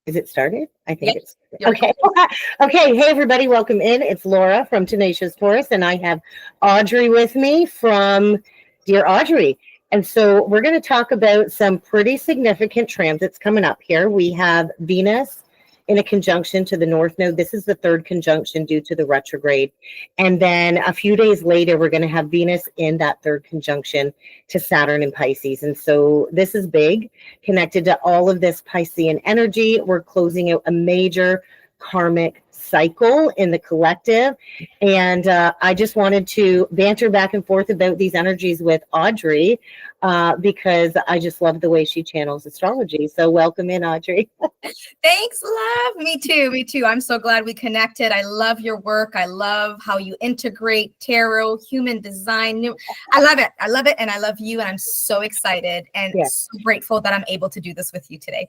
Is it started? I think Yep. it's okay. Okay. Hey, everybody. Welcome in. It's Laura from Tenacious Taurus, and I have Audrey with me from Dear Audrey. And so we're going to talk about some pretty significant transits coming up here. We have Venus in a conjunction to the North Node. This is the third conjunction due to the retrograde. And then a few days later, we're going to have Venus in that third conjunction to Saturn in Pisces. And so this is big, connected to all of this Piscean energy. We're closing out a major karmic cycle in the collective. And I just wanted to banter back and forth about these energies with Audrey because I just love the way she channels astrology. So welcome in, Audrey. Thanks, love. Me too. Me too. I'm so glad we connected. I love your work. I love how you integrate tarot, human design. I love it. I love it. And I love you. And I'm so excited and so grateful that I'm able to do this with you today.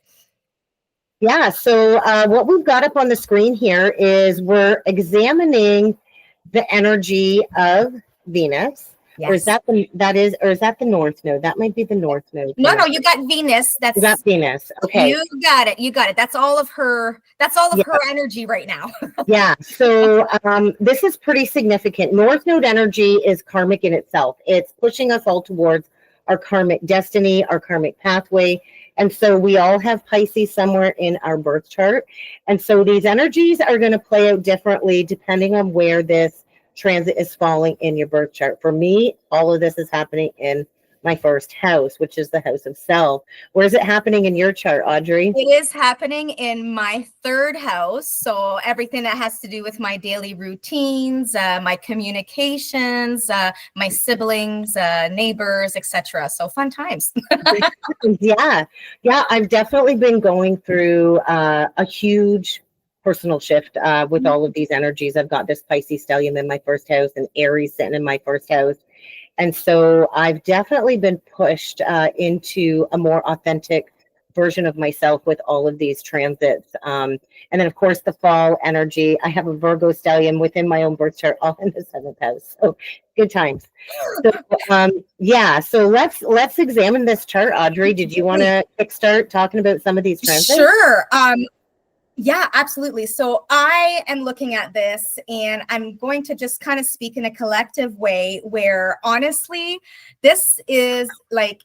Yeah, so what we've got up on the screen here is we're examining the energy of Venus. Yes. Or is that the North Node? That might be the North Node. No, you got Venus. You got Venus. Okay. You got it. You got it. That's all of her. That's all of her energy right now. Yeah. So this is pretty significant. North Node energy is karmic in itself. It's pushing us all towards our karmic destiny, our karmic pathway. And so we all have Pisces somewhere in our birth chart. And so these energies are going to play out differently depending on where this transit is falling in your birth chart. For me, all of this is happening in my first house, which is the house of self. Where is it happening in your chart, Audrey? It is happening in my third house. So everything that has to do with my daily routines, my communications, my siblings, neighbors, etc. So fun times. Yeah. I've definitely been going through a huge personal shift with all of these energies. I've got this Pisces stellium in my first house and Aries sitting in my first house. And so I've definitely been pushed into a more authentic version of myself with all of these transits. And then, of course, the fall energy. I have a Virgo stellium within my own birth chart, all in the seventh house. So good times. So, so let's examine this chart, Audrey. Did you want to kickstart talking about some of these transits? Sure. Yeah, absolutely. So I am looking at this and I'm going to just kind of speak in a collective way where honestly, this is like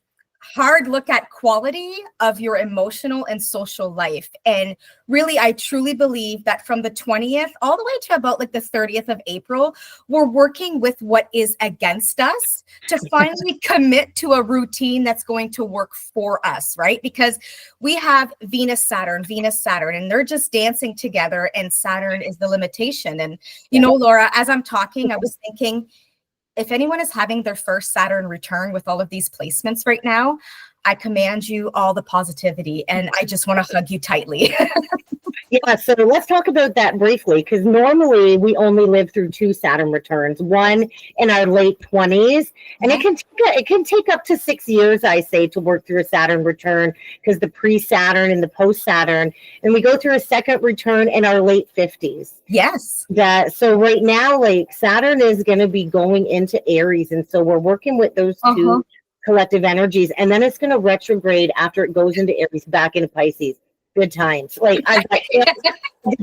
hard look at quality of your emotional and social life. And really, I truly believe that from the 20th all the way to about like the 30th of April, we're working with what is against us to finally commit to a routine that's going to work for us, right? Because we have Venus, Saturn, and they're just dancing together and Saturn is the limitation. And, you know, Laura, as I'm talking, I was thinking, if anyone is having their first Saturn return with all of these placements right now, I command you all the positivity and I just want to hug you tightly. Yeah, so let's talk about that briefly because normally we only live through two Saturn returns, one in our late 20s, and it can take up to 6 years, I say, to work through a Saturn return because the pre-Saturn and the post-Saturn, and we go through a second return in our late 50s. Yes. So right now, like Saturn is going to be going into Aries, and so we're working with those two collective energies, and then it's going to retrograde after it goes into Aries back into Pisces. Good times. Like I can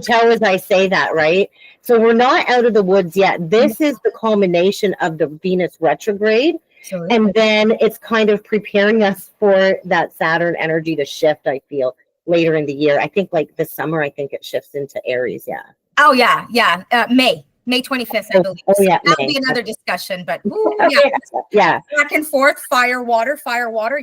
tell as I say that, right? So we're not out of the woods yet. This is the culmination of the Venus retrograde. Absolutely. And then it's kind of preparing us for that Saturn energy to shift, I feel, later in the year. I think like this summer, I think it shifts into Aries. Yeah. Oh, yeah. Yeah. May 25th, I believe. Oh, yeah. That'll be another discussion, but yeah. Back and forth, fire, water.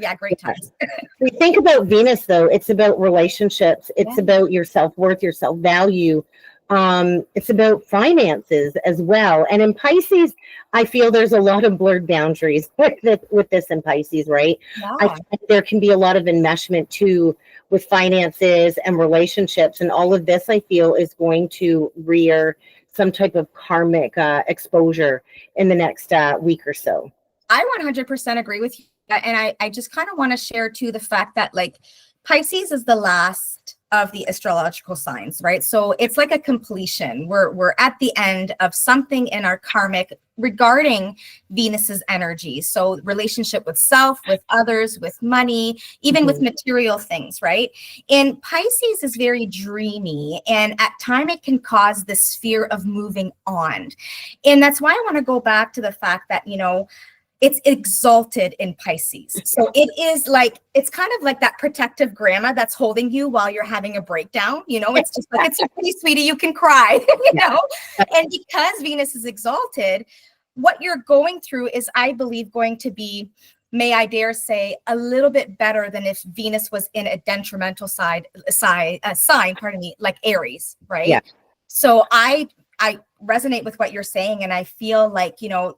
Yeah, great times. We think about Venus, though. It's about relationships. It's about your self-worth, your self-value. It's about finances as well. And in Pisces, I feel there's a lot of blurred boundaries with this in Pisces, right? Yeah. I think there can be a lot of enmeshment, too, with finances and relationships. And all of this, I feel, is going to rear some type of karmic exposure in the next week or so. I 100% agree with you. And I just kind of want to share too the fact that like Pisces is the last of the astrological signs, right? So it's like a completion. We're at the end of something in our karmic regarding Venus's energy. So relationship with self, with others, with money, even with material things, right? And Pisces is very dreamy, and at time it can cause this fear of moving on. And that's why I want to go back to the fact that, you know, it's exalted in Pisces. So it is like, it's kind of like that protective grandma that's holding you while you're having a breakdown. You know, it's just like, it's okay, sweetie, you can cry, you know? And because Venus is exalted, what you're going through is, I believe, going to be, may I dare say, a little bit better than if Venus was in a detrimental sign, pardon me, like Aries, right? Yeah. So I resonate with what you're saying. And I feel like, you know,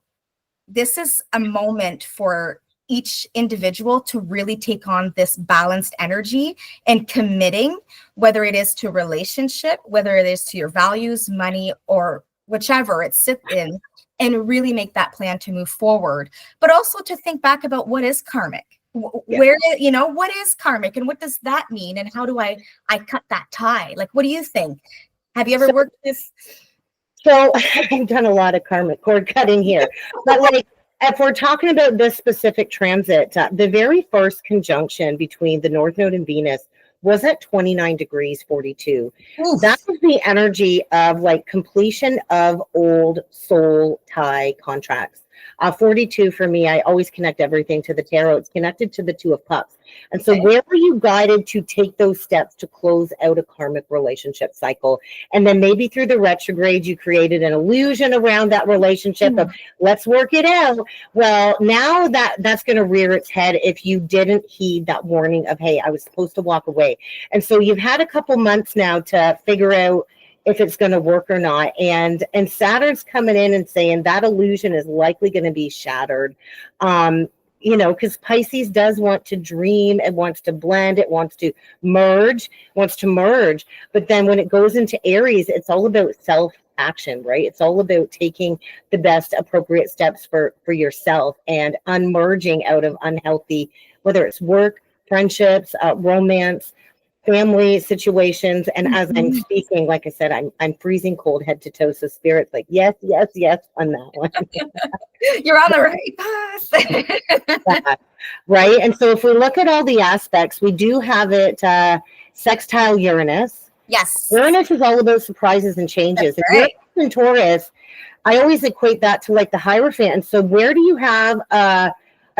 this is a moment for each individual to really take on this balanced energy and committing, whether it is to relationship, whether it is to your values, money, or whichever it sits in, and really make that plan to move forward. But also to think back about what is karmic, where, you know, what is karmic and what does that mean? And how do I cut that tie? Like, what do you think? Have you ever worked with this? So I've done a lot of karmic cord cutting here, but like, if we're talking about this specific transit, the very first conjunction between the North Node and Venus was at 29 degrees 42. Oof. That was the energy of like completion of old soul tie contracts. 42 for me, I always connect everything to the tarot. It's connected to the Two of Cups. And so where were you guided to take those steps to close out a karmic relationship cycle? And then maybe through the retrograde, you created an illusion around that relationship of let's work it out. Well, now that's going to rear its head if you didn't heed that warning of, hey, I was supposed to walk away. And so you've had a couple months now to figure out if it's going to work or not. And Saturn's coming in and saying that illusion is likely going to be shattered. You know, because Pisces does want to dream, it wants to blend, it wants to merge. But then when it goes into Aries, it's all about self-action, right? It's all about taking the best appropriate steps for yourself and unmerging out of unhealthy, whether it's work, friendships, romance, family situations. And as I'm speaking, like I said, I'm freezing cold head to toe. So Spirit's like, yes, yes, yes on that one. You're on the right path. Right. And so if we look at all the aspects, we do have it sextile Uranus. Yes. Uranus is all about surprises and changes. That's right. Uranus and Taurus, I always equate that to like the Hierophant. And so where do you have a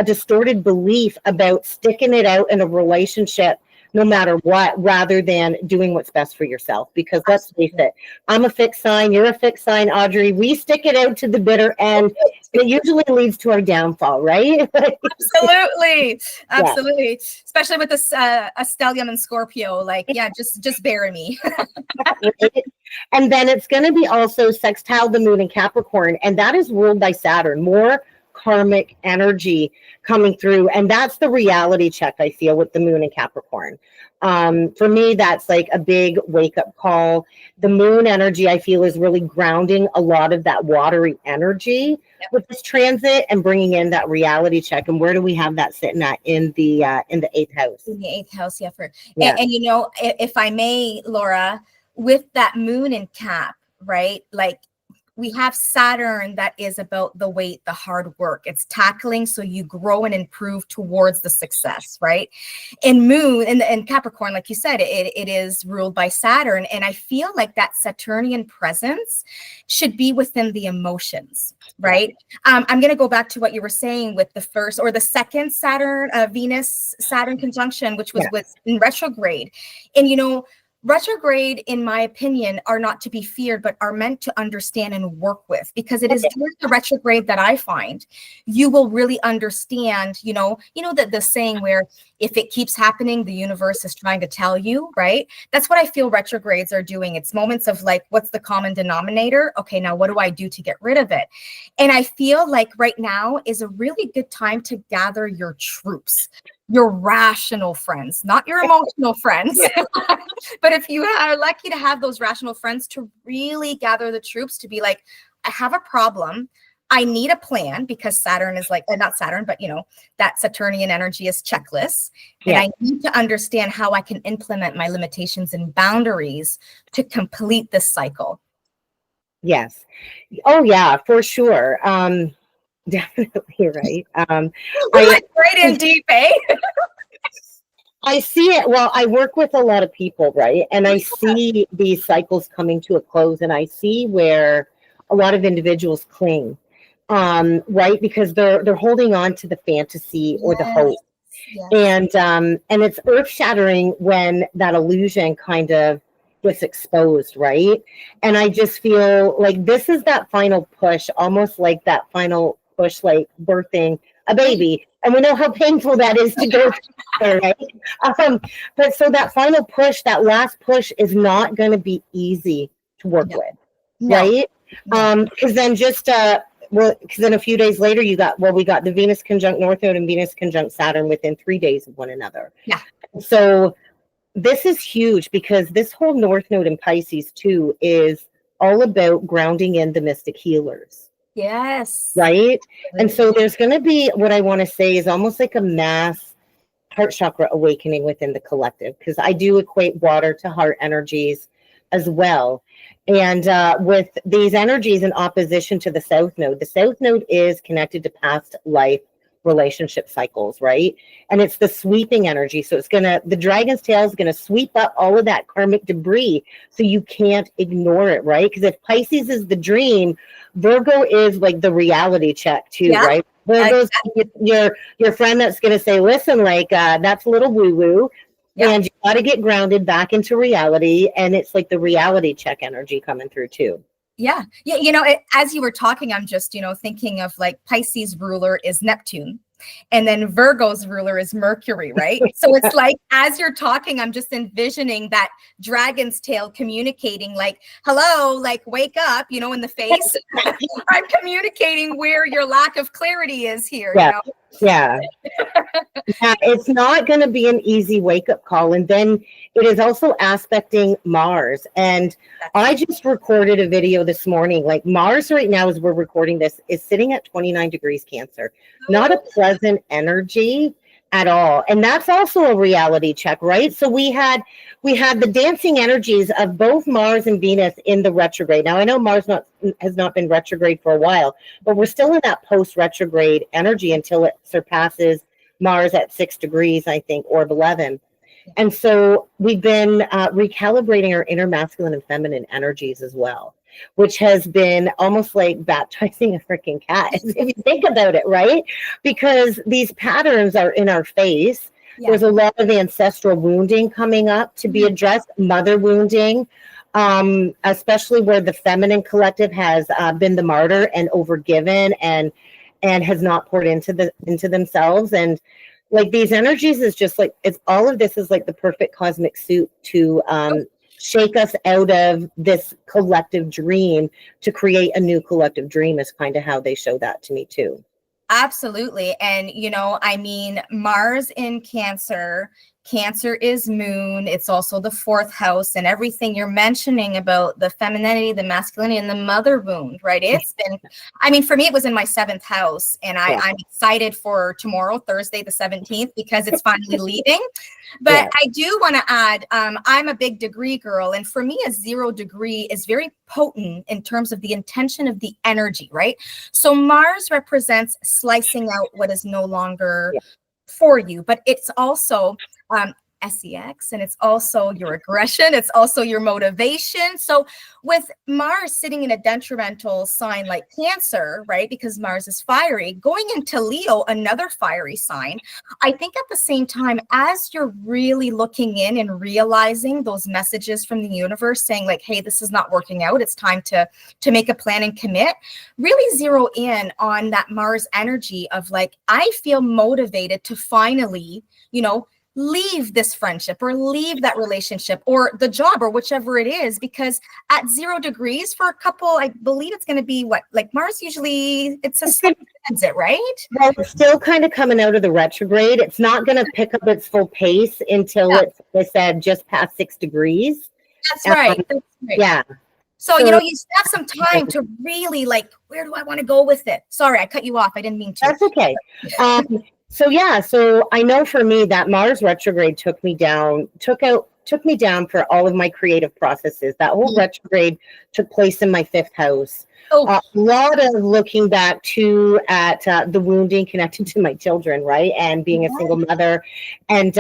distorted belief about sticking it out in a relationship no matter what, rather than doing what's best for yourself? Because let's face it, I'm a fixed sign, you're a fixed sign, Audrey. We stick it out to the bitter end. It usually leads to our downfall, right? Absolutely. Absolutely. Yeah. Especially with this a stellium and Scorpio, like, yeah, just bury me. Right? And then it's going to be also sextile the moon in Capricorn, and that is ruled by Saturn. More karmic energy coming through, and that's the reality check I feel with the moon in Capricorn. For me, that's like a big wake-up call. The moon energy I feel is really grounding a lot of that watery energy with this transit and bringing in that reality check. And where do we have that sitting at in the 8th house? In the 8th house, yeah. And you know, if I may, Laura, with that moon in Cap, right, like, we have Saturn that is about the weight, the hard work. It's tackling so you grow and improve towards the success, right? And moon and Capricorn, like you said, it is ruled by Saturn. And I feel like that Saturnian presence should be within the emotions, right? I'm going to go back to what you were saying with the first or the second Saturn, Venus Saturn conjunction, which was in retrograde. And, you know, retrograde, in my opinion, are not to be feared, but are meant to understand and work with, because it is during the retrograde that I find you will really understand, you know, that the saying where if it keeps happening, the universe is trying to tell you, right? That's what I feel retrogrades are doing. It's moments of like, what's the common denominator? Okay, now what do I do to get rid of it? And I feel like right now is a really good time to gather your troops, your rational friends, not your emotional friends. But if you are lucky to have those rational friends, to really gather the troops to be like, I have a problem. I need a plan because Saturn is like, not Saturn, but that Saturnian energy is checklists. And I need to understand how I can implement my limitations and boundaries to complete this cycle. Yes. Oh yeah, for sure. Definitely right. Right in deep, eh? I see it. Well, I work with a lot of people, right? And I see these cycles coming to a close, and I see where a lot of individuals cling, right? Because they're holding on to the fantasy or the hope. Yes. And it's earth shattering when that illusion kind of gets exposed, right? And I just feel like this is that final push, almost like that final push, like birthing a baby. And we know how painful that is to go through, right? But so that final push, that last push is not going to be easy to work with, right? Because then because then a few days later we got the Venus conjunct North Node and Venus conjunct Saturn within 3 days of one another. Yeah. So this is huge because this whole North Node in Pisces too is all about grounding in the mystic healers. Yes. Right. And so there's going to be, what I want to say is almost like a mass heart chakra awakening within the collective, because I do equate water to heart energies as well. And with these energies in opposition to the South Node is connected to past life relationship cycles, right? And it's the sweeping energy. So the dragon's tail is going to sweep up all of that karmic debris. So you can't ignore it, right? Because if Pisces is the dream, Virgo is like the reality check too, right? Virgo's your friend that's going to say, listen, like that's a little woo-woo. Yeah. And you got to get grounded back into reality. And it's like the reality check energy coming through too. Yeah. As you were talking, I'm just, thinking of like Pisces ruler is Neptune. And then Virgo's ruler is Mercury, right? So it's like, as you're talking, I'm just envisioning that dragon's tail communicating like, hello, like wake up, in the face. I'm communicating where your lack of clarity is here. Yeah. Yeah. It's not going to be an easy wake-up call. And then it is also aspecting Mars. And I just recorded a video this morning. Like Mars right now, as we're recording this, is sitting at 29 degrees Cancer. Not a pleasant energy at all. And that's also a reality check, right? So we had the dancing energies of both Mars and Venus in the retrograde. Now I know Mars has not been retrograde for a while, but we're still in that post-retrograde energy until it surpasses Mars at 6 degrees, I think, orb 11. And so we've been recalibrating our inner masculine and feminine energies as well, which has been almost like baptizing a freaking cat, if you think about it, right? Because these patterns are in our face. Yeah. There's a lot of ancestral wounding coming up to be addressed, mother wounding, especially where the feminine collective has been the martyr and overgiven and has not poured into themselves. And like these energies is just like, it's all of this is like the perfect cosmic suit to shake us out of this collective dream to create a new collective dream is kind of how they show that to me too. Absolutely. And, Mars in Cancer is moon. It's also the 4th house, and everything you're mentioning about the femininity, the masculinity, and the mother wound, right? It's been, for me, it was in my 7th house, and I'm excited for tomorrow, Thursday, the 17th, because it's finally leaving. But I do want to add, I'm a big degree girl, and for me, a 0 degree is very potent in terms of the intention of the energy, right? So Mars represents slicing out what is no longer for you, but it's also SEX, and it's also your aggression, it's also your motivation. So with Mars sitting in a detrimental sign like Cancer, right, because Mars is fiery, going into Leo, another fiery sign, I think at the same time, as you're really looking in and realizing those messages from the universe saying like, hey, this is not working out, it's time to make a plan and commit, really zero in on that Mars energy of like, I feel motivated to finally, leave this friendship or leave that relationship or the job or whichever it is, because at 0 degrees for a couple, I believe it's going to be like Mars usually it's a transit, right? Well, it's still kind of coming out of the retrograde. It's not going to pick up its full pace until it's, like I said, just past 6 degrees. That's right. That's right. Yeah. So, you know, you have some time to really like, where do I want to go with it? Sorry, I cut you off. I didn't mean to. That's okay. So I know for me that Mars retrograde took me down for all of my creative processes. That whole retrograde took place in my 5th house. A lot of looking back at the wounding connected to my children, right? And being a single mother. And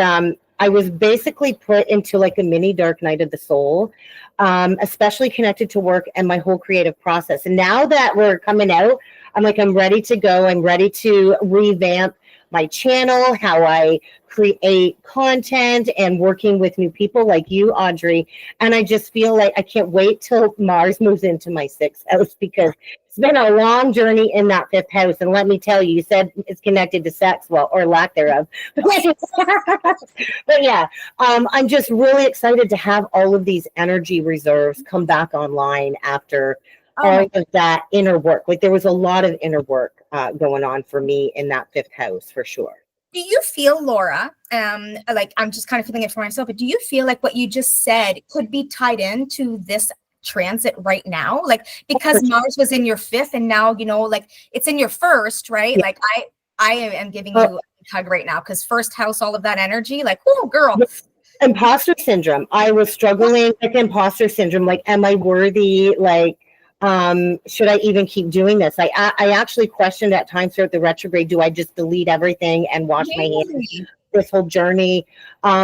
I was basically put into like a mini dark night of the soul, especially connected to work and my whole creative process. And now that we're coming out, I'm ready to go. I'm ready to revamp my channel, how I create content, and working with new people like you, Audrey. And I just feel like I can't wait till Mars moves into my 6th house, because it's been a long journey in that 5th house. And let me tell you, you said it's connected to sex, well, or lack thereof. But yeah, I'm just really excited to have all of these energy reserves come back online after all of that inner work. Like there was a lot of inner work going on for me in that 5th house, for sure. Do you feel, Laura, like I'm just kind of feeling it for myself, but do you feel like what you just said could be tied into this transit right now? Like, because Mars was in your 5th and now, you know, like it's in your 1st, right? Yeah. Like I am giving you a hug right now, because 1st house, all of that energy, like, oh, girl. Imposter syndrome. I was struggling with imposter syndrome. Like, am I worthy? Like, should I even keep doing this? I actually questioned at times throughout the retrograde, do I just delete everything and wash my hands this whole journey?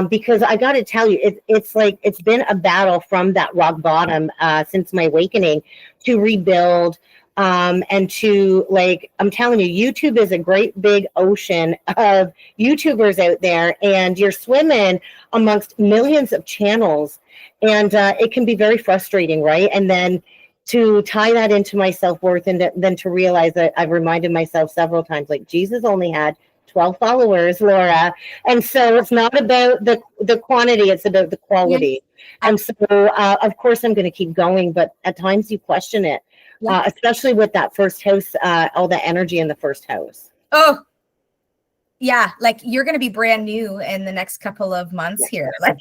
Because I got to tell you, it's like, it's been a battle from that rock bottom since my awakening to rebuild. And to, like, I'm telling you, YouTube is a great big ocean of YouTubers out there, and you're swimming amongst millions of channels, and it can be very frustrating, right? And then to tie that into my self-worth, and then to realize that I've reminded myself several times, like, Jesus only had 12 followers, Laura. And so it's not about the quantity, it's about the quality. And so, of course, I'm going to keep going, but at times you question it, especially with that 1st house, all the energy in the 1st house. Oh, yeah. Like you're going to be brand new in the next couple of months here. Like.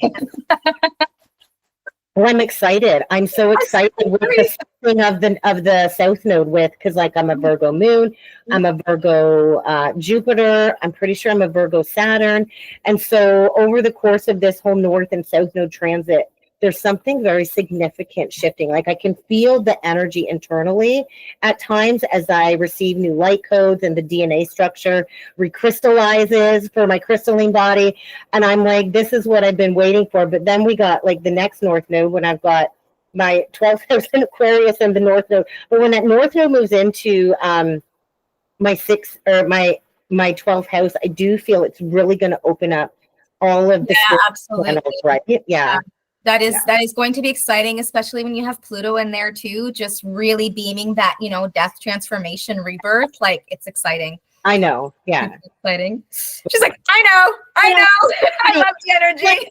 Well, I'm excited. I'm so excited with the thing of the South Node because like I'm a Virgo moon, I'm a Virgo Jupiter, I'm pretty sure I'm a Virgo Saturn. And so over the course of this whole North and South Node transit, there's something very significant shifting. Like I can feel the energy internally at times as I receive new light codes and the DNA structure recrystallizes for my crystalline body. And I'm like, this is what I've been waiting for. But then we got like the next North Node when I've got my 12th house in Aquarius and the North Node. But when that North Node moves into my 6th or my 12th house, I do feel it's really going to open up all of the absolutely channels, right? Yeah. That is going to be exciting, especially when you have Pluto in there too, just really beaming that, you know, death, transformation, rebirth. Like it's exciting. I know. Yeah. It's exciting. She's like, I know. I love the energy.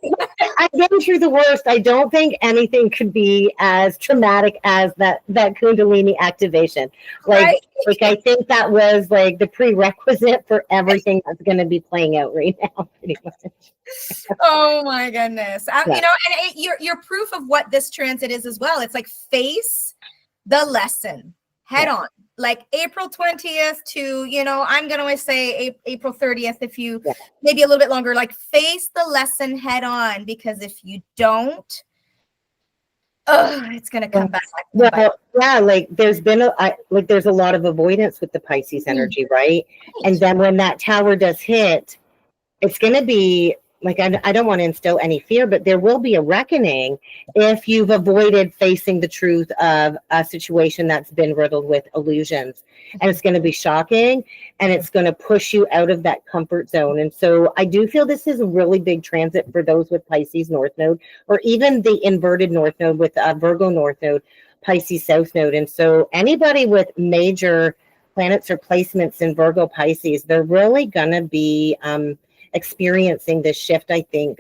I've been through the worst. I don't think anything could be as traumatic as that Kundalini activation. Like I think that was like the prerequisite for everything that's going to be playing out right now, pretty much. Oh my goodness. You know, and you're proof of what this transit is as well. It's like face the lesson head on. Like April 20th to, you know, I'm going to say April 30th, if you maybe a little bit longer, like face the lesson head on, because if you don't, it's going to come back. Well, yeah, like there's been there's a lot of avoidance with the Pisces energy, right? And then when that tower does hit, it's going to be like, I don't want to instill any fear, but there will be a reckoning if you've avoided facing the truth of a situation that's been riddled with illusions. And it's going to be shocking, and it's going to push you out of that comfort zone. And so I do feel this is a really big transit for those with Pisces North Node, or even the inverted North Node with Virgo North Node, Pisces South Node. And so anybody with major planets or placements in Virgo Pisces, they're really going to be experiencing this shift, I think,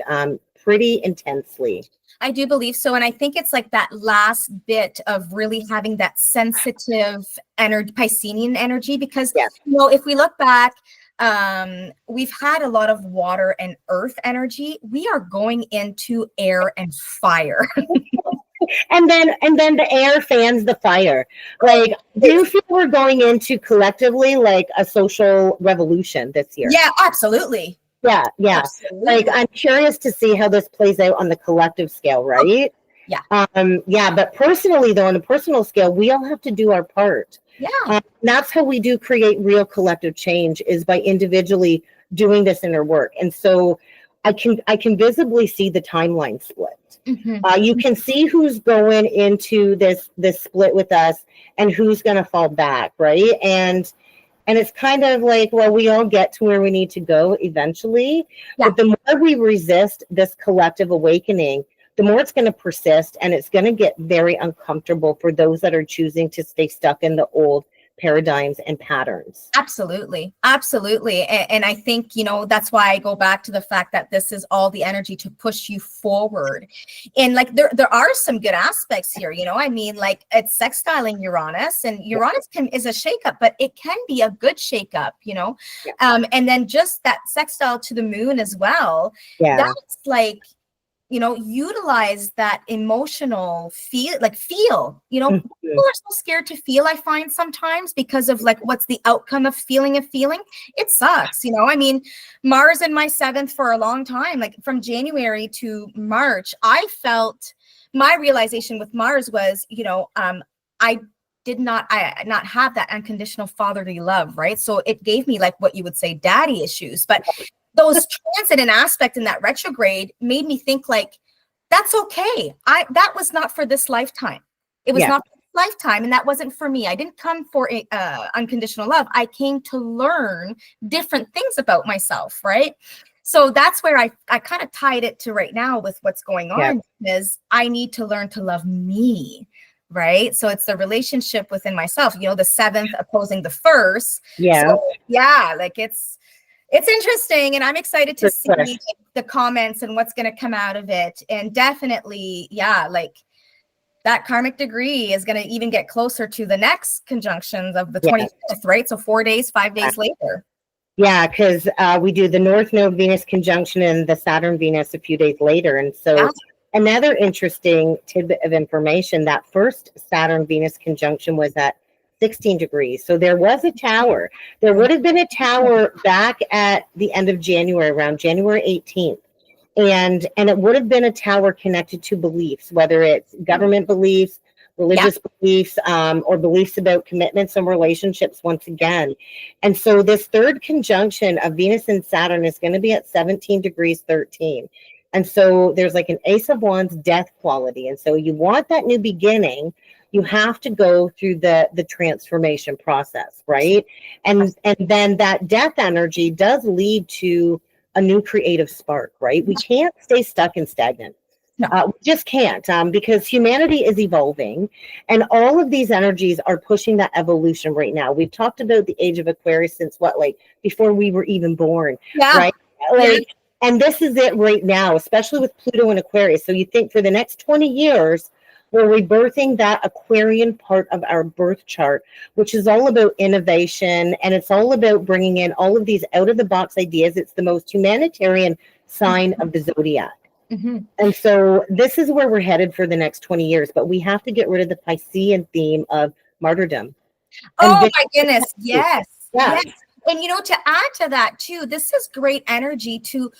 pretty intensely. I do believe so. And I think it's like that last bit of really having that sensitive energy, Piscean energy, because, you know, if we look back, we've had a lot of water and earth energy. We are going into air and fire. And then the air fans the fire. Like, do you feel we're going into collectively like a social revolution this year? Yeah, absolutely. Yeah. Absolutely. Like, I'm curious to see how this plays out on the collective scale, right? Yeah. But personally, though, on a personal scale, we all have to do our part. Yeah. That's how we do create real collective change, is by individually doing this inner work. And so I can visibly see the timeline split. You can see who's going into this split with us and who's going to fall back, right? And it's kind of like, well, we all get to where we need to go eventually. Yeah. But the more we resist this collective awakening, the more it's going to persist, and it's going to get very uncomfortable for those that are choosing to stay stuck in the old paradigms and patterns. Absolutely. And I think, that's why I go back to the fact that this is all the energy to push you forward. And like, there are some good aspects here, I mean, like, it's sextiling Uranus, and Uranus is a shakeup, but it can be a good shakeup, Yeah. And then just that sextile to the moon as well. Yeah. That's like, utilize that emotional feel. People are so scared to feel, I find sometimes, because of like, what's the outcome of feeling a feeling? It sucks. I mean, Mars in my 7th for a long time, like from January to March, I felt my realization with Mars was, I did not have that unconditional fatherly love. Right. So it gave me like what you would say daddy issues, but those transit and aspect in that retrograde made me think like, that's okay. That was not for this lifetime. It was not for this lifetime. And that wasn't for me. I didn't come for unconditional love. I came to learn different things about myself. Right. So that's where I kind of tied it to right now with what's going on, is I need to learn to love me. Right. So it's the relationship within myself, the 7th opposing the 1st. Yeah. So, like it's interesting, and I'm excited to see the comments and what's going to come out of it. And definitely, like that karmic degree is going to even get closer to the next conjunctions of the 25th, right? So 5 days later. Yeah, because we do the North Node Venus conjunction and the Saturn Venus a few days later. And so another interesting tidbit of information, that first Saturn Venus conjunction was at 16 degrees. So there was a tower. There would have been a tower back at the end of January, around January 18th. And it would have been a tower connected to beliefs, whether it's government beliefs, religious beliefs, or beliefs about commitments and relationships once again. And so this third conjunction of Venus and Saturn is going to be at 17 degrees 13. And so there's like an Ace of Wands death quality. And so you want that new beginning, you have to go through the transformation process, right? And then that death energy does lead to a new creative spark, right? We can't stay stuck and stagnant. No. We just can't, because humanity is evolving, and all of these energies are pushing that evolution right now. We've talked about the age of Aquarius since before we were even born, right? And this is it right now, especially with Pluto and Aquarius. So you think for the next 20 years, we're rebirthing that Aquarian part of our birth chart, which is all about innovation, and it's all about bringing in all of these out-of-the-box ideas. It's the most humanitarian sign of the zodiac. And so this is where we're headed for the next 20 years, but we have to get rid of the Piscean theme of martyrdom. Oh my goodness. Yes. And to add to that too, this is great energy to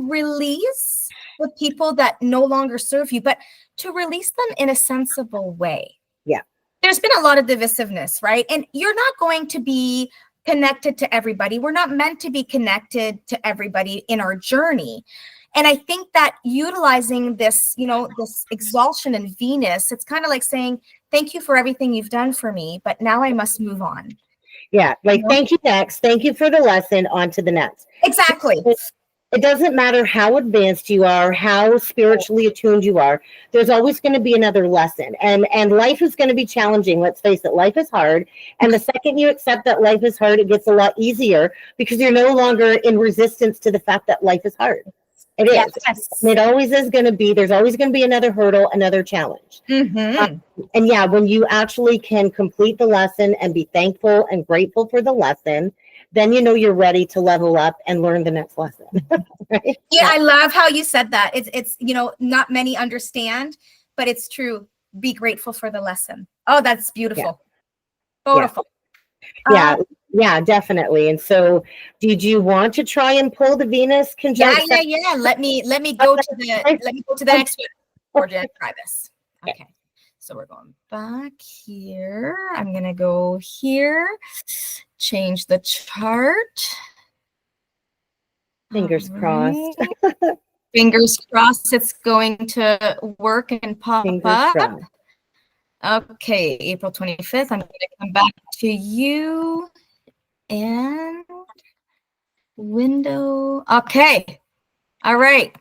release the people that no longer serve you, but to release them in a sensible way. Yeah. There's been a lot of divisiveness, right? And you're not going to be connected to everybody. We're not meant to be connected to everybody in our journey. And I think that utilizing this, this exaltation in Venus, it's kind of like saying, thank you for everything you've done for me, but now I must move on. Yeah. Thank you next. Thank you for the lesson. On to the next. Exactly. It doesn't matter how advanced you are, how spiritually attuned you are. There's always going to be another lesson. And life is going to be challenging. Let's face it, life is hard. And the second you accept that life is hard, it gets a lot easier because you're no longer in resistance to the fact that life is hard. It is. Yes. And it always is going to be. There's always going to be another hurdle, another challenge. And when you actually can complete the lesson and be thankful and grateful for the lesson, then you're ready to level up and learn the next lesson. Right? Yeah, I love how you said that. It's not many understand but it's true. Be grateful for the lesson. Oh, that's beautiful. Yeah. Beautiful. Yeah, definitely. And so did you want to try and pull the Venus conjunct? Yeah. Let me go to the next one. We're gonna try this. Okay. So we're going back here. I'm gonna go here, change the chart. Fingers crossed. Fingers crossed it's going to work and pop up. Crossed. Okay, April 25th. I'm going to come back to you and window. Okay. All right.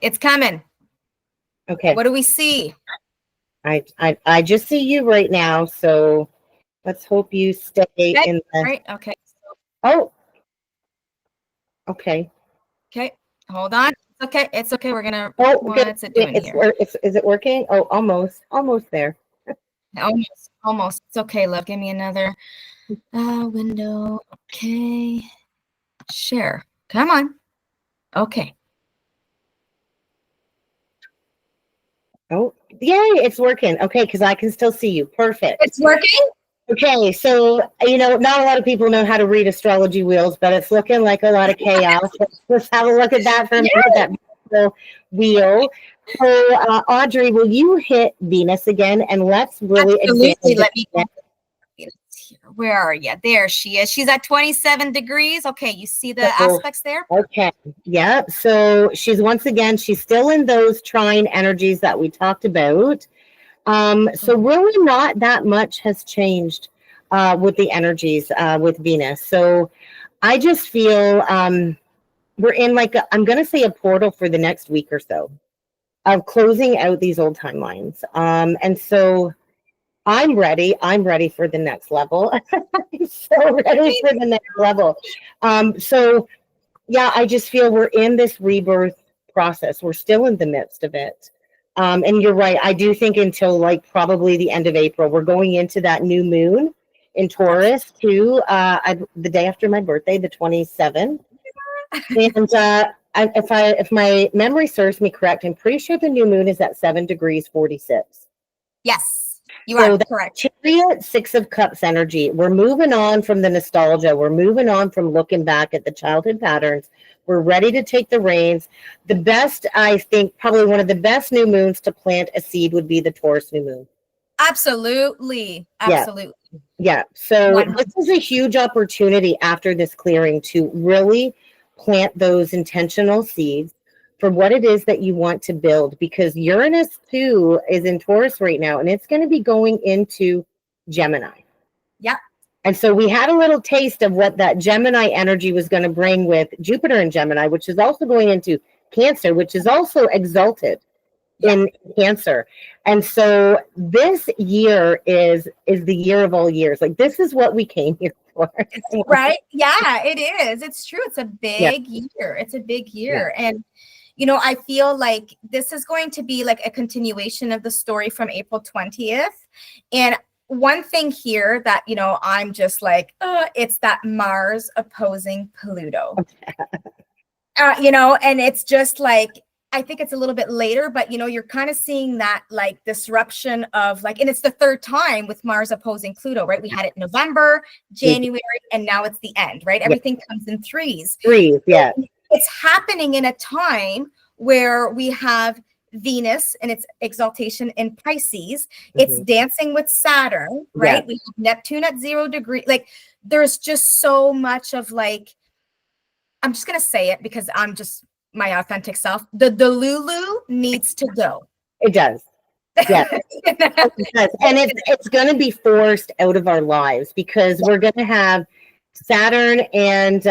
It's coming. Okay. What do we see? I just see you right now, so let's hope you stay in the right. Okay. Oh. Okay. Okay. Hold on. It's okay. We're gonna what's it doing here? Is it working? Oh, almost there. Almost. It's okay, love. Give me another window. Okay. Share. Come on. Okay. Oh, yay, it's working. Okay, because I can still see you. Perfect. It's working? Okay, so, not a lot of people know how to read astrology wheels, but it's looking like a lot of chaos. Let's have a look at that for a minute, that wheel. So, Audrey, will you hit Venus again? And let's really Absolutely. Let me go. Where are you? There she is. She's at 27 degrees. Okay, you see the aspects there? Okay, yeah. So she's still in those trine energies that we talked about. So really not that much has changed with the energies with Venus. So I just feel we're in I'm going to say a portal for the next week or so of closing out these old timelines. And so I'm ready. I'm ready for the next level. I'm so ready for the next level. So yeah, I just feel we're in this rebirth process. We're still in the midst of it. And you're right. I do think until probably the end of April, we're going into that new moon in Taurus too. The day after my birthday, the 27th. And if my memory serves me correct, I'm pretty sure the new moon is at 7 degrees 46. Yes, you are correct. Chariot, 6 of Cups energy. We're moving on from the nostalgia. We're moving on from looking back at the childhood patterns. We're ready to take the reins. The best, I think, probably one of the best new moons to plant a seed would be the Taurus new moon. Absolutely. Yeah. So this is a huge opportunity after this clearing to really plant those intentional seeds for what it is that you want to build, because Uranus too is in Taurus right now, and it's going to be going into Gemini. Yeah. And so we had a little taste of what that Gemini energy was going to bring with Jupiter in Gemini, which is also going into Cancer, which is also exalted in Cancer. And so this year is the year of all years. This is what we came here for. Right? Yeah, it is. It's true. It's a big year. It's a big year. Yeah. And I feel like this is going to be a continuation of the story from April 20th. And one thing here that, I'm just it's that Mars opposing Pluto. And it's just I think it's a little bit later, but you're kind of seeing that disruption of and it's the third time with Mars opposing Pluto, right? We had it November, January, and now it's the end, right? Everything comes in threes. Yeah. It's happening in a time where we have Venus and its exaltation in Pisces. It's dancing with Saturn, right? Yeah. We have Neptune at 0 degree. There's just so much of I'm just going to say it because I'm just my authentic self. The Delulu needs to go. It does. Yeah. It does. And it's going to be forced out of our lives because we're going to have Saturn and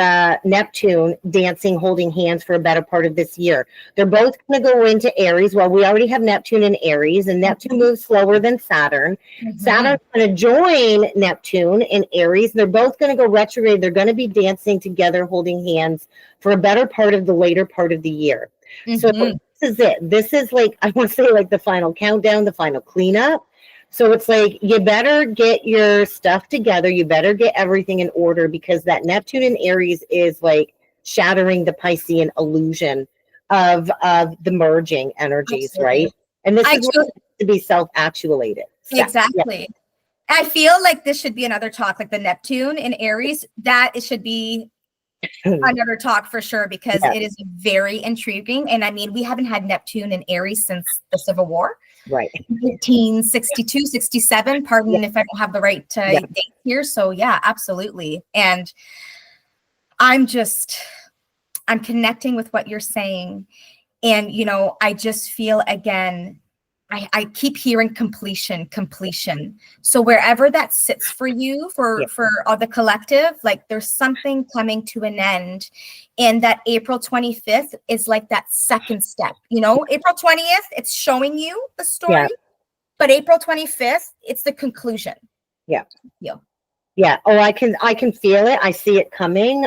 Neptune dancing, holding hands for a better part of this year. They're both going to go into Aries. Well, we already have Neptune in Aries, and Neptune moves slower than Saturn. Saturn's going to join Neptune in Aries. They're both going to go retrograde. They're going to be dancing together, holding hands for a better part of the later part of the year. So this is it. This is I want to say the final countdown, the final cleanup. So it's you better get your stuff together. You better get everything in order because that Neptune in Aries is shattering the Piscean illusion of the merging energies, right? And this I is what to be self-actuated. exactly. Yeah. I feel like this should be another talk, like the Neptune in Aries, that it should be another talk for sure, because it is very intriguing. And I mean, we haven't had Neptune in Aries since the Civil War. Right. 1862, 67. Pardon if I don't have the right date here. So yeah, absolutely. And I'm connecting with what you're saying. And, you know, I just feel again, I keep hearing completion. So wherever that sits for you, for the collective, like there's something coming to an end. And that April 25th is like that second step. You know, April 20th, it's showing you the story. But April 25th, it's the conclusion. Yeah. Oh, I can feel it. I see it coming.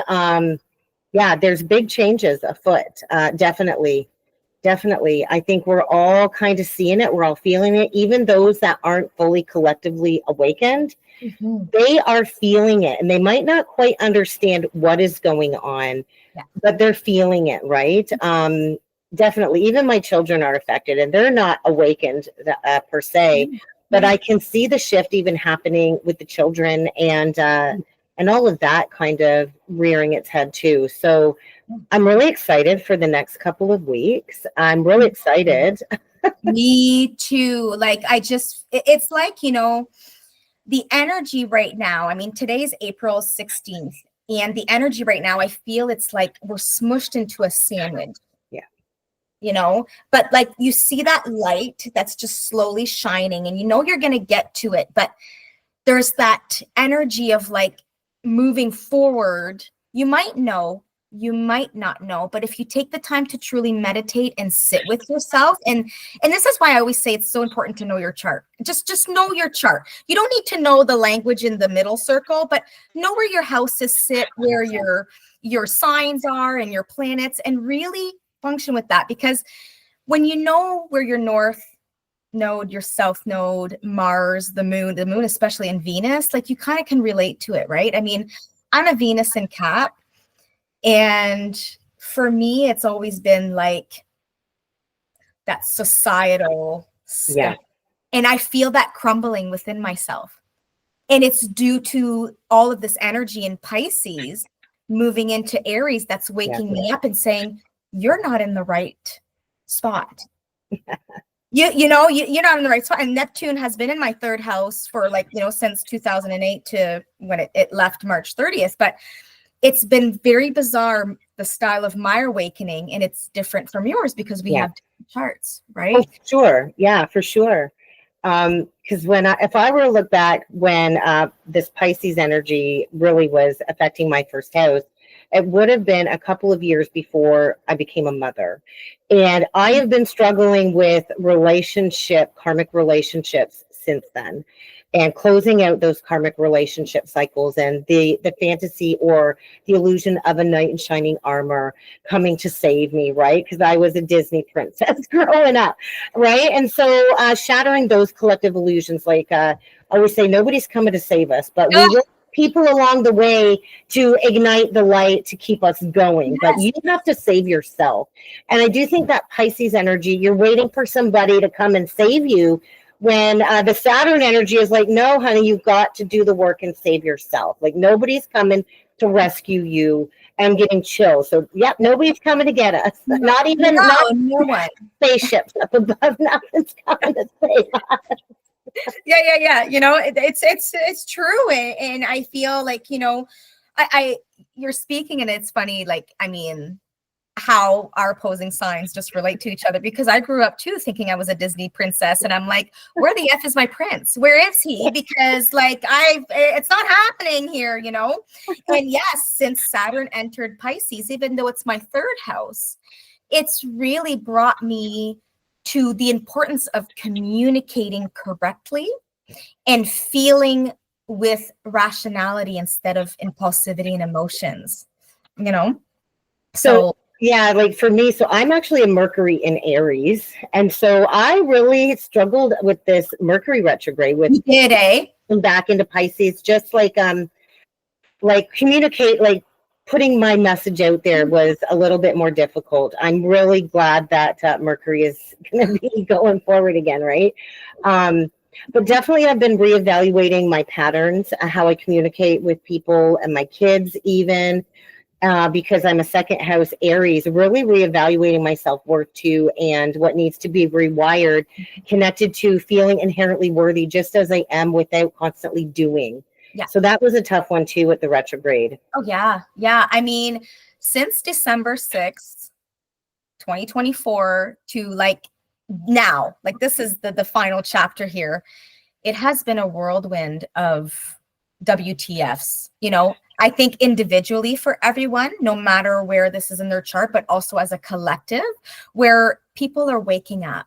There's big changes afoot. Definitely. I think we're all kind of seeing it. We're all feeling it. Even those that aren't fully collectively awakened, they are feeling it. And they might not quite understand what is going on, but they're feeling it, right? Definitely. Even my children are affected, and they're not awakened per se, but I can see the shift even happening with the children, and all of that kind of rearing its head too. So I'm really excited for the next couple of weeks. I'm really excited. Me too. Like, it's like, you know, the energy right now, I mean, today's April 16th, and the energy right now, I feel it's like we're smushed into a sandwich. You know, but like you see that light that's just slowly shining, and you know you're going to get to it, but there's that energy of like moving forward. You might know, you might not know, but if you take the time to truly meditate and sit with yourself, and this is why I always say it's so important to know your chart. Just know your chart. You don't need to know the language in the middle circle, but know where your houses sit, where your signs are and your planets, and really function with that. Because when you know where your north node, your south node, Mars, the moon especially, and Venus, like you kind of can relate to it, right? I mean, I'm a Venus in Cap, and for me it's always been like that societal stuff, and I feel that crumbling within myself, and it's due to all of this energy in Pisces moving into Aries that's waking me up and saying, you're not in the right spot. You're not in the right spot. And Neptune has been in my third house for like, you know, since 2008 to when it left March 30th. But it's been very bizarre, the style of my awakening, and it's different from yours because we have different charts, right? Oh, sure. Yeah, for sure. Because if I were to look back when this Pisces energy really was affecting my first house, it would have been a couple of years before I became a mother. And I have been struggling with karmic relationships since then, and closing out those karmic relationship cycles, and the fantasy or the illusion of a knight in shining armor coming to save me, right? Because I was a Disney princess growing up, right? And so shattering those collective illusions, like I always say, nobody's coming to save us, but we will people along the way to ignite the light to keep us going. But you have to save yourself. And I do think that Pisces energy, you're waiting for somebody to come and save you, when the Saturn energy is like, no, honey, you've got to do the work and save yourself. Like nobody's coming to rescue you and getting chills. So nobody's coming to get us. Not even no one. Spaceships up above, nothing's coming to save us. Yeah. You know, it's true. And I feel like, you know, you're speaking, and it's funny, like, I mean, how our opposing signs just relate to each other, because I grew up too thinking I was a Disney princess, and I'm like, where the F is my prince? Where is he? Because like it's not happening here, you know? And yes, since Saturn entered Pisces, even though it's my third house, it's really brought me to the importance of communicating correctly and feeling with rationality instead of impulsivity and emotions, you know? So yeah, like for me, so I'm actually a Mercury in Aries. And so I really struggled with this Mercury retrograde back into Pisces, just like communicate, like putting my message out there was a little bit more difficult. I'm really glad that Mercury is going to be going forward again, right? But definitely I've been reevaluating my patterns, how I communicate with people and my kids even, because I'm a second house Aries, really reevaluating my self-worth too, and what needs to be rewired, connected to feeling inherently worthy just as I am without constantly doing. Yeah. So that was a tough one too with the retrograde. Oh, yeah. Yeah. I mean, since December 6th, 2024 to like now, like this is the final chapter here. It has been a whirlwind of WTFs, you know, I think individually for everyone, no matter where this is in their chart, but also as a collective where people are waking up.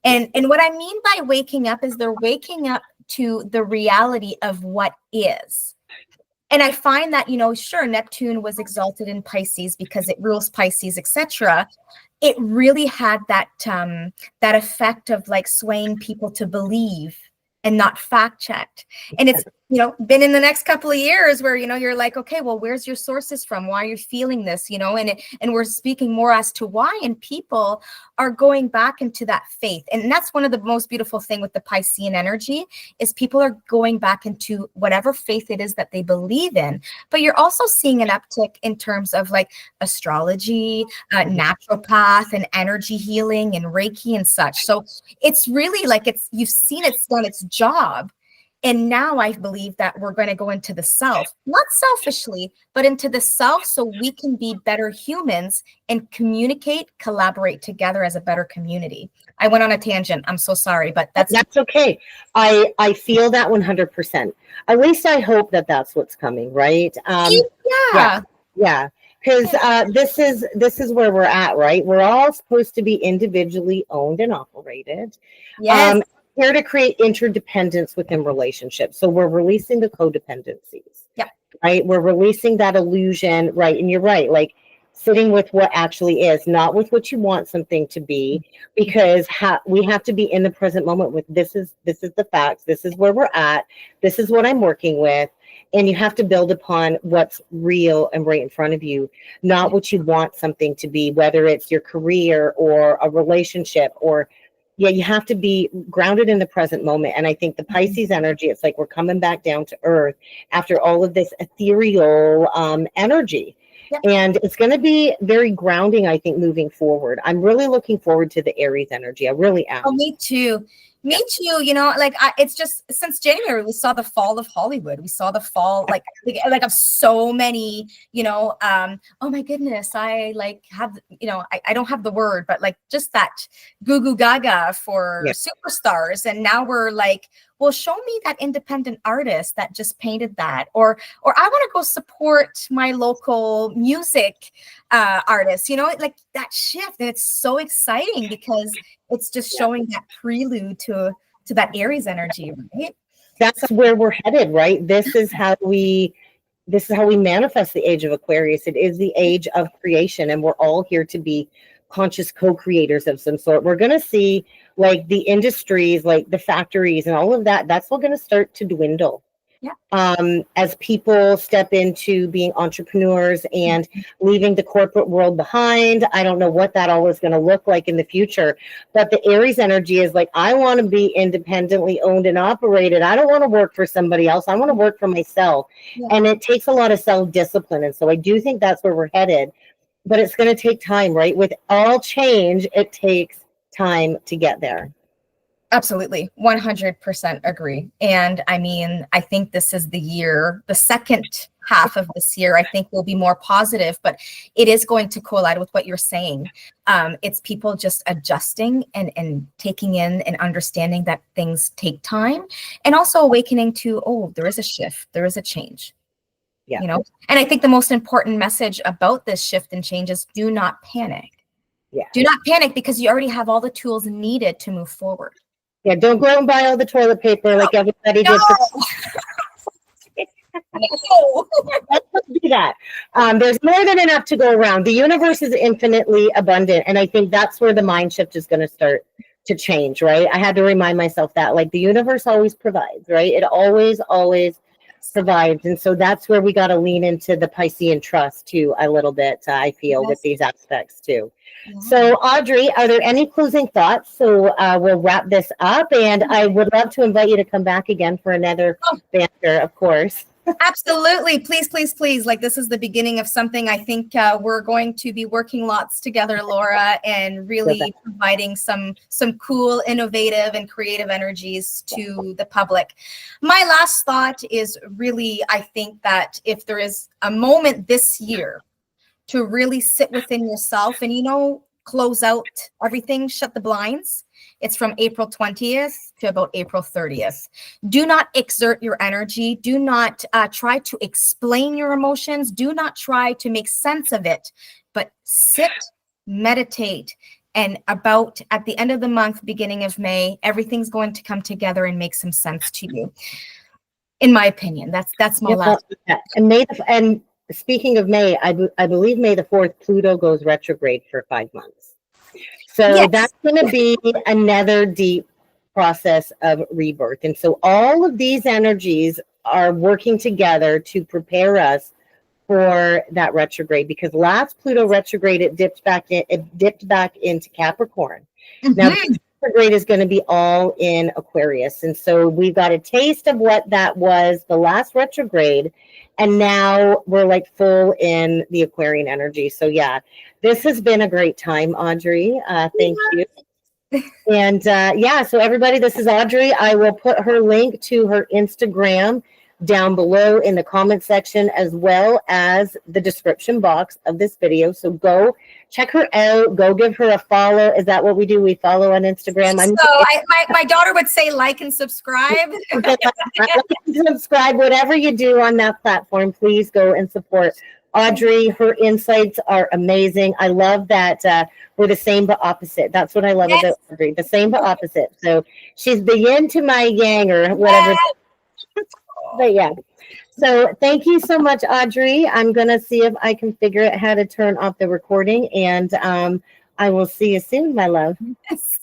And what I mean by waking up is they're waking up to the reality of what is. And I find that, you know, sure, Neptune was exalted in Pisces because it rules Pisces, etc. It really had that that effect of like swaying people to believe and not fact checked. And it's, you know, been in the next couple of years where, you know, you're like, okay, well, where's your sources from? Why are you feeling this? You know, and we're speaking more as to why, and people are going back into that faith. And that's one of the most beautiful thing with the Piscean energy is people are going back into whatever faith it is that they believe in. But you're also seeing an uptick in terms of like astrology, naturopath and energy healing and Reiki and such. So it's really like you've seen it's done its job. And now I believe that we're going to go into the self, not selfishly, but into the self so we can be better humans and communicate, collaborate together as a better community. I went on a tangent. I'm so sorry, but that's okay. I feel that 100%. At least I hope that that's what's coming, right? Yeah. Because this is where we're at, right? We're all supposed to be individually owned and operated. Yes. Here to create interdependence within relationships. So we're releasing the codependencies. Yeah. Right. We're releasing that illusion. Right. And you're right. Like sitting with what actually is, not with what you want something to be, because we have to be in the present moment with this is the facts. This is where we're at. This is what I'm working with. And you have to build upon what's real and right in front of you, not what you want something to be, whether it's your career or a relationship or you have to be grounded in the present moment. And I think the Pisces energy, it's like we're coming back down to earth after all of this ethereal energy. Yeah. And it's going to be very grounding, I think, moving forward. I'm really looking forward to the Aries energy. I really am. Oh, me too. Me too. You know, like it's just since January, we saw the fall of Hollywood. We saw the fall, like of so many, you know, oh my goodness, I like have, you know, I don't have the word, but like just that goo goo gaga for superstars. And now we're like, well, show me that independent artist that just painted that, or I want to go support my local music artist, you know, like that shift. And it's so exciting because it's just showing that prelude to that Aries energy, right? That's where we're headed, right? This is how we manifest the age of Aquarius. It is the age of creation, and we're all here to be conscious co-creators of some sort. We're going to see like the industries, like the factories and all of that, that's all going to start to dwindle. Yeah. As people step into being entrepreneurs and leaving the corporate world behind. I don't know what that all is going to look like in the future, but the Aries energy is like, I want to be independently owned and operated. I don't want to work for somebody else. I want to work for myself. Yeah. And it takes a lot of self-discipline. And so I do think that's where we're headed, but it's going to take time, right? With all change, it takes time to get there. Absolutely. 100% agree. And I mean, I think this is the year, the second half of this year, I think will be more positive, but it is going to collide with what you're saying. It's people just adjusting and taking in and understanding that things take time, and also awakening to, oh, there is a shift, there is a change. Yeah. You know, and I think the most important message about this shift and change is do not panic. Yeah. Do not panic, because you already have all the tools needed to move forward. Yeah, don't go out and buy all the toilet paper like everybody did. No. Let's do that. There's more than enough to go around. The universe is infinitely abundant, and I think that's where the mind shift is going to start to change, right? I had to remind myself that, like, the universe always provides, right? It always provides. And so that's where we got to lean into the Piscean trust too, a little bit, I feel, with these aspects too. Yeah. So, Audrey, are there any closing thoughts? So we'll wrap this up, and I would love to invite you to come back again for another banter, of course. Absolutely. Please, please, please. Like, this is the beginning of something. I think we're going to be working lots together, Laura, and really providing some cool, innovative, and creative energies to the public. My last thought is really, I think that if there is a moment this year to really sit within yourself and, close out everything, shut the blinds, it's from April 20th to about April 30th. Do not exert your energy. Do not try to explain your emotions. Do not try to make sense of it, but sit, meditate, and about at the end of the month, beginning of May, everything's going to come together and make some sense to you. In my opinion, that's my last. And speaking of May, I believe May the 4th, Pluto goes retrograde for 5 months. So that's going to be another deep process of rebirth. And so all of these energies are working together to prepare us for that retrograde, because last Pluto retrograde, it dipped back into Capricorn. Now, the retrograde is going to be all in Aquarius. And so we've got a taste of what that was the last retrograde. And now we're like full in the Aquarian energy. So yeah, this has been a great time, Audrey. Thank you. And so everybody, this is Audrey. I will put her link to her Instagram down below in the comment section, as well as the description box of this video. So go check her out. Go give her a follow. Is that what we do? We follow on Instagram. My daughter would say like and subscribe. Like and subscribe, whatever you do on that platform. Please go and support Audrey. Her insights are amazing. I love that we're the same but opposite. That's what I love about Audrey. The same but opposite. So she's the yin to my yang, or whatever. But yeah, so thank you so much, Audrey. I'm going to see if I can figure out how to turn off the recording, and I will see you soon, my love. Yes.